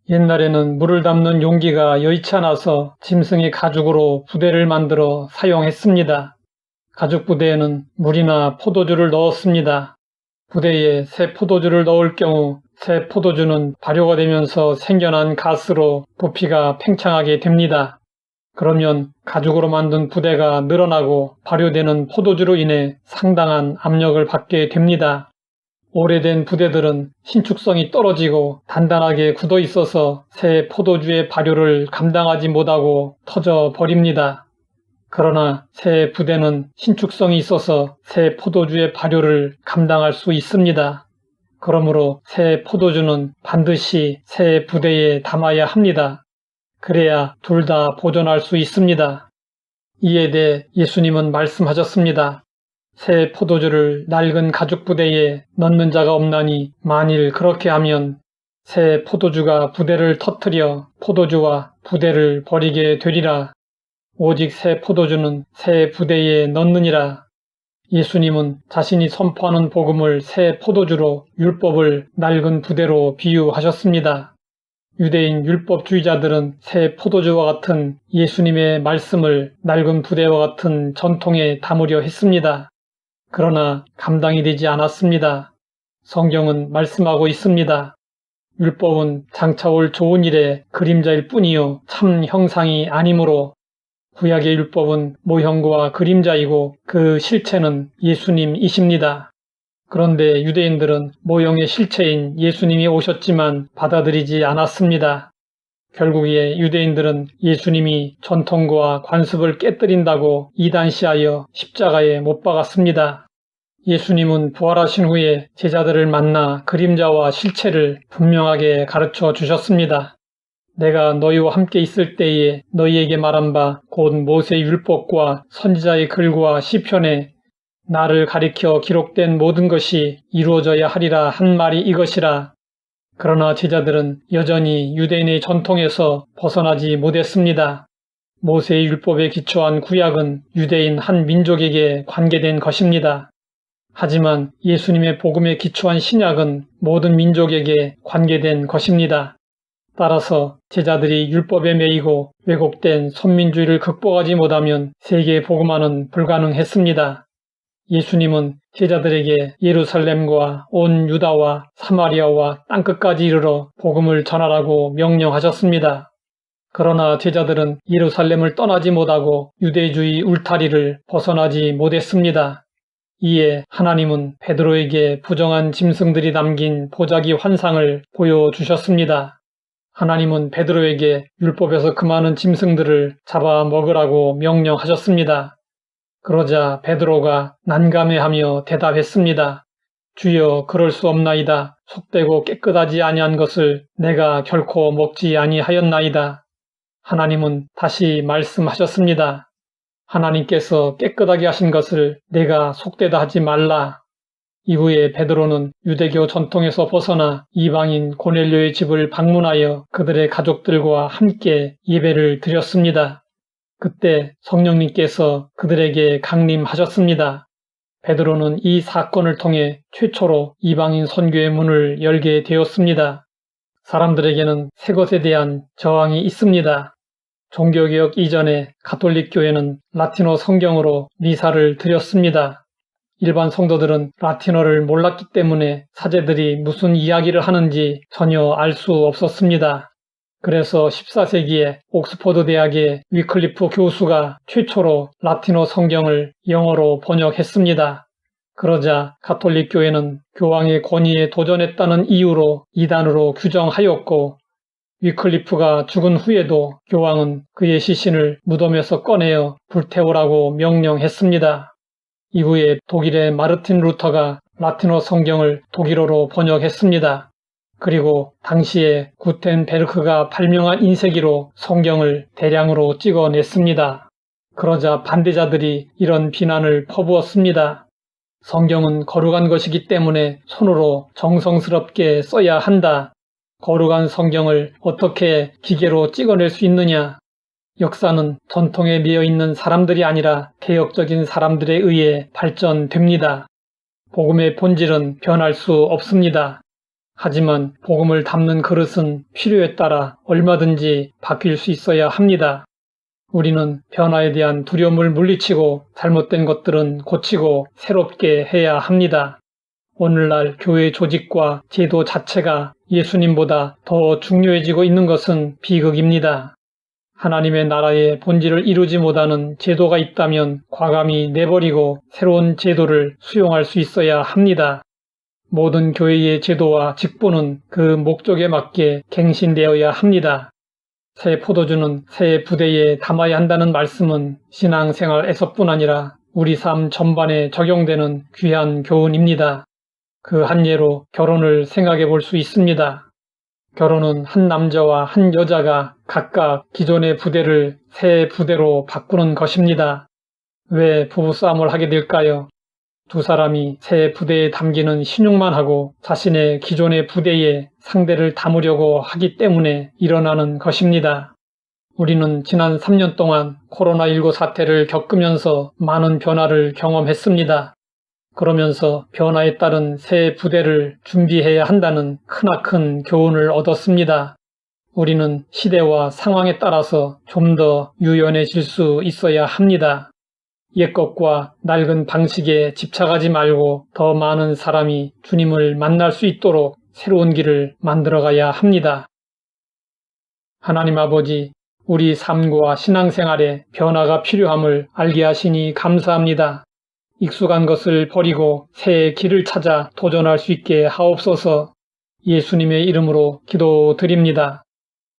옛날에는 물을 담는 용기가 여의치 않아서 짐승의 가죽으로 부대를 만들어 사용했습니다. 가죽 부대에는 물이나 포도주를 넣었습니다. 부대에 새 포도주를 넣을 경우 새 포도주는 발효가 되면서 생겨난 가스로 부피가 팽창하게 됩니다. 그러면 가죽으로 만든 부대가 늘어나고 발효되는 포도주로 인해 상당한 압력을 받게 됩니다. 오래된 부대들은 신축성이 떨어지고 단단하게 굳어 있어서 새 포도주의 발효를 감당하지 못하고 터져 버립니다. 그러나 새 부대는 신축성이 있어서 새 포도주의 발효를 감당할 수 있습니다. 그러므로 새 포도주는 반드시 새 부대에 담아야 합니다. 그래야 둘 다 보존할 수 있습니다. 이에 대해 예수님은 말씀하셨습니다. 새 포도주를 낡은 가죽 부대에 넣는 자가 없나니 만일 그렇게 하면 새 포도주가 부대를 터뜨려 포도주와 부대를 버리게 되리라. 오직 새 포도주는 새 부대에 넣느니라. 예수님은 자신이 선포하는 복음을 새 포도주로 율법을 낡은 부대로 비유하셨습니다. 유대인 율법주의자들은 새 포도주와 같은 예수님의 말씀을 낡은 부대와 같은 전통에 담으려 했습니다. 그러나 감당이 되지 않았습니다. 성경은 말씀하고 있습니다. 율법은 장차 올 좋은 일의 그림자일 뿐이요 참 형상이 아니므로 구약의 율법은 모형과 그림자이고 그 실체는 예수님이십니다. 그런데 유대인들은 모형의 실체인 예수님이 오셨지만 받아들이지 않았습니다. 결국에 유대인들은 예수님이 전통과 관습을 깨뜨린다고 이단시하여 십자가에 못 박았습니다. 예수님은 부활하신 후에 제자들을 만나 그림자와 실체를 분명하게 가르쳐 주셨습니다. 내가 너희와 함께 있을 때에 너희에게 말한 바 곧 모세의 율법과 선지자의 글과 시편에 나를 가리켜 기록된 모든 것이 이루어져야 하리라 한 말이 이것이라. 그러나 제자들은 여전히 유대인의 전통에서 벗어나지 못했습니다. 모세의 율법에 기초한 구약은 유대인 한 민족에게 관계된 것입니다. 하지만 예수님의 복음에 기초한 신약은 모든 민족에게 관계된 것입니다. 따라서 제자들이 율법에 매이고 왜곡된 선민주의를 극복하지 못하면 세계 복음화는 불가능했습니다. 예수님은 제자들에게 예루살렘과 온 유다와 사마리아와 땅끝까지 이르러 복음을 전하라고 명령하셨습니다. 그러나 제자들은 예루살렘을 떠나지 못하고 유대주의 울타리를 벗어나지 못했습니다. 이에 하나님은 베드로에게 부정한 짐승들이 담긴 보자기 환상을 보여주셨습니다. 하나님은 베드로에게 율법에서 그 많은 짐승들을 잡아 먹으라고 명령하셨습니다. 그러자 베드로가 난감해하며 대답했습니다. 주여, 그럴 수 없나이다. 속되고 깨끗하지 아니한 것을 내가 결코 먹지 아니하였나이다. 하나님은 다시 말씀하셨습니다. 하나님께서 깨끗하게 하신 것을 내가 속되다 하지 말라. 이후에 베드로는 유대교 전통에서 벗어나 이방인 고넬료의 집을 방문하여 그들의 가족들과 함께 예배를 드렸습니다. 그때 성령님께서 그들에게 강림하셨습니다. 베드로는 이 사건을 통해 최초로 이방인 선교의 문을 열게 되었습니다. 사람들에게는 새 것에 대한 저항이 있습니다. 종교개혁 이전에 가톨릭 교회는 라틴어 성경으로 미사를 드렸습니다. 일반 성도들은 라틴어를 몰랐기 때문에 사제들이 무슨 이야기를 하는지 전혀 알 수 없었습니다. 그래서 14세기에 옥스퍼드 대학의 위클리프 교수가 최초로 라틴어 성경을 영어로 번역했습니다. 그러자 가톨릭 교회는 교황의 권위에 도전했다는 이유로 이단으로 규정하였고, 위클리프가 죽은 후에도 교황은 그의 시신을 무덤에서 꺼내어 불태우라고 명령했습니다. 이후에 독일의 마르틴 루터가 라틴어 성경을 독일어로 번역했습니다. 그리고 당시에 구텐베르크가 발명한 인쇄기로 성경을 대량으로 찍어냈습니다. 그러자 반대자들이 이런 비난을 퍼부었습니다. 성경은 거룩한 것이기 때문에 손으로 정성스럽게 써야 한다. 거룩한 성경을 어떻게 기계로 찍어낼 수 있느냐? 역사는 전통에 매여있는 사람들이 아니라 개혁적인 사람들에 의해 발전됩니다. 복음의 본질은 변할 수 없습니다. 하지만 복음을 담는 그릇은 필요에 따라 얼마든지 바뀔 수 있어야 합니다. 우리는 변화에 대한 두려움을 물리치고 잘못된 것들은 고치고 새롭게 해야 합니다. 오늘날 교회 조직과 제도 자체가 예수님보다 더 중요해지고 있는 것은 비극입니다. 하나님의 나라의 본질을 이루지 못하는 제도가 있다면 과감히 내버리고 새로운 제도를 수용할 수 있어야 합니다. 모든 교회의 제도와 직분은 그 목적에 맞게 갱신되어야 합니다. 새 포도주는 새 부대에 담아야 한다는 말씀은 신앙생활에서뿐 아니라 우리 삶 전반에 적용되는 귀한 교훈입니다. 그 한 예로 결혼을 생각해 볼 수 있습니다. 결혼은 한 남자와 한 여자가 각각 기존의 부대를 새 부대로 바꾸는 것입니다. 왜 부부싸움을 하게 될까요? 두 사람이 새 부대에 담기는 신용만 하고 자신의 기존의 부대에 상대를 담으려고 하기 때문에 일어나는 것입니다. 우리는 지난 3년 동안 코로나19 사태를 겪으면서 많은 변화를 경험했습니다. 그러면서 변화에 따른 새 부대를 준비해야 한다는 크나큰 교훈을 얻었습니다. 우리는 시대와 상황에 따라서 좀 더 유연해질 수 있어야 합니다. 옛것과 낡은 방식에 집착하지 말고 더 많은 사람이 주님을 만날 수 있도록 새로운 길을 만들어가야 합니다. 하나님 아버지, 우리 삶과 신앙생활에 변화가 필요함을 알게 하시니 감사합니다. 익숙한 것을 버리고 새 길을 찾아 도전할 수 있게 하옵소서. 예수님의 이름으로 기도드립니다.